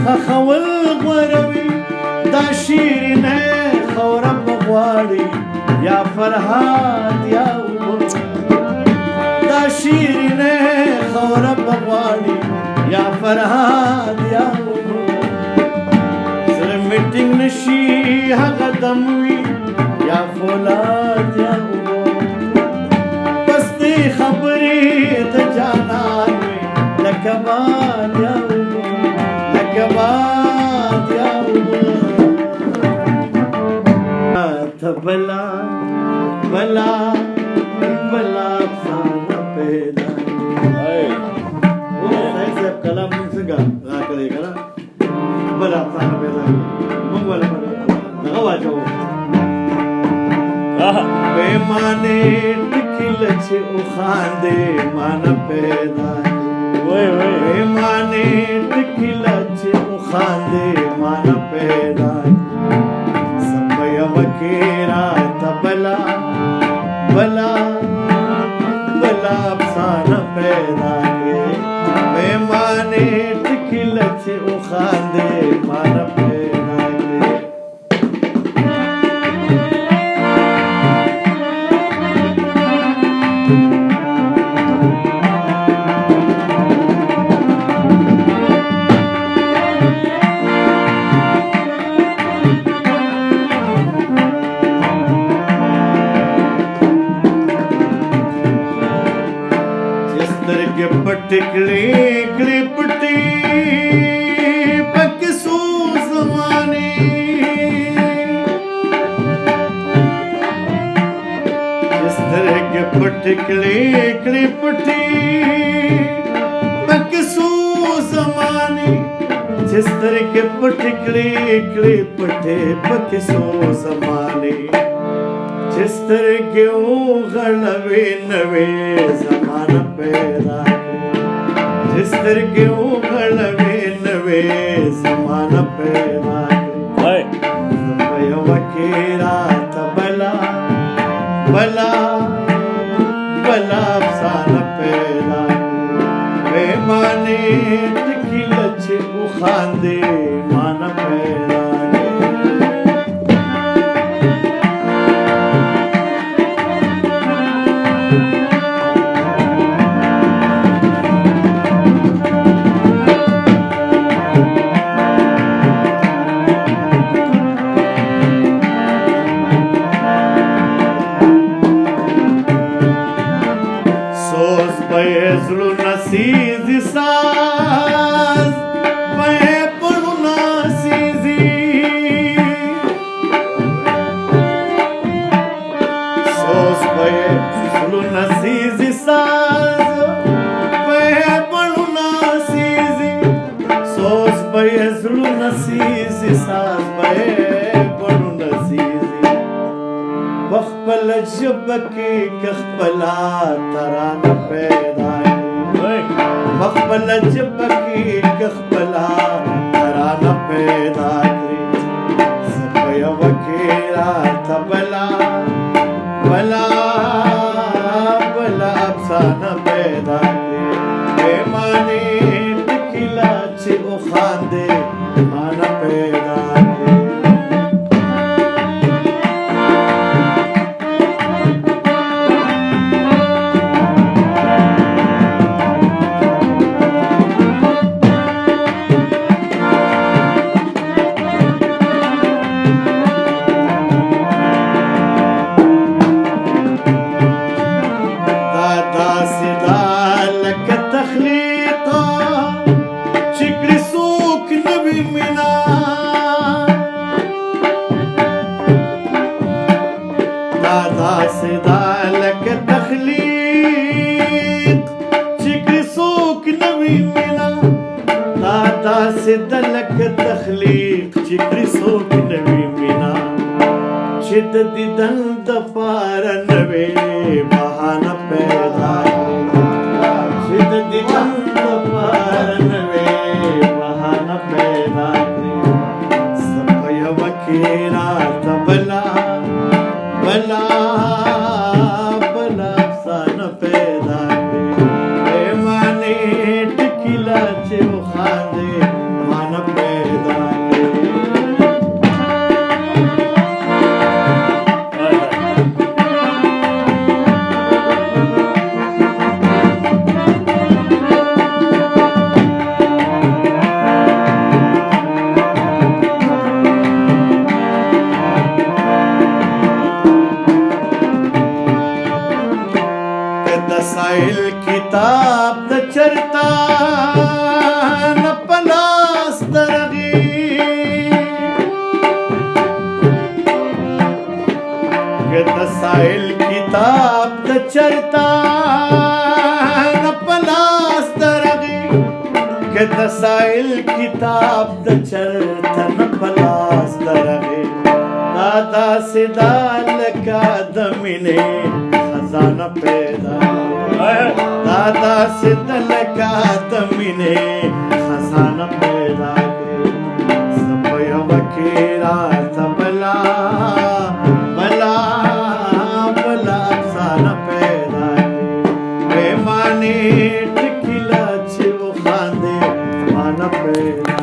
خخول غوروي دا شیرینه خورم غواړي یا فرهاد یا اوبه دا شیرینه خورم غواړي یا فرهاد یا اوبه سره میټینګ نشي هغه دم وي یا فولاد یا اوبه بس دې خبرې د جانان وي لکه باد یا اوبه لکه باد یا اوبه بلا بلا بلا افسانه پیدا صحیح صاحب کلام موږ څنګه راکړی که نه بله افسانه پیدا موږ ولې دغه واچوو پیمانې ټکله چې وخاندې مانه پیدا پیمانې ټکله چې وخاندې مانه پیدا وکیرا تبلا بلا بلا افسانه پیدا کې مهمانې ټکله چې وخاندې مانه پیدا کې टिकले कड़े पट्टी पक सो ज़माने जिस तरह के पटिकले कड़े पट्टी पक सो ज़माने जिस तरह के पटिकले कड़े पट्टे पक सो ज़माने जिस तरह के वो गलवे नवे ज़माना पैदा जिस तरह के उगलवे नवे ज़माना पैदा वकेरा तबला बला बला अफसाना पैदा पैमाने टिकले छे उखांदे माना पैदा Zlu nasizi saz Bae padu nasizi Sos bae zlu nasizi saz Bae padu nasizi Sos bae zlu nasizi saz Bae padu nasizi Bakhbal jabaki kakhbala tarana पैदा मखबल जबकी कखबला तराना पैदा करी सबय वकेरा तबला बला बला अफसाना पैदा करी पैमाने टिकला छे उखांदे माना पैदा करी دلک تخلیق چکری سوک نوی مینا چد دیدن دپار نوی بہانا پیدا چد دیدن دپار نوی بہانا پیدا سپیا وکیرا تبلا بلا بلا افسانہ پیدا پیمانے ٹکلا چھو خاندے माना पैदा किताब द चरता न पलास्तरगे के दसाइल किताब द चरता न पलास्तरगे दादा से दाल का दमिने खजाना पैदा दादा से दल का दमिने खजाना पैदा सब वकीरा सबला बला बला साना पैदा बेमानी टिकिला छिव खांदे माना पैदा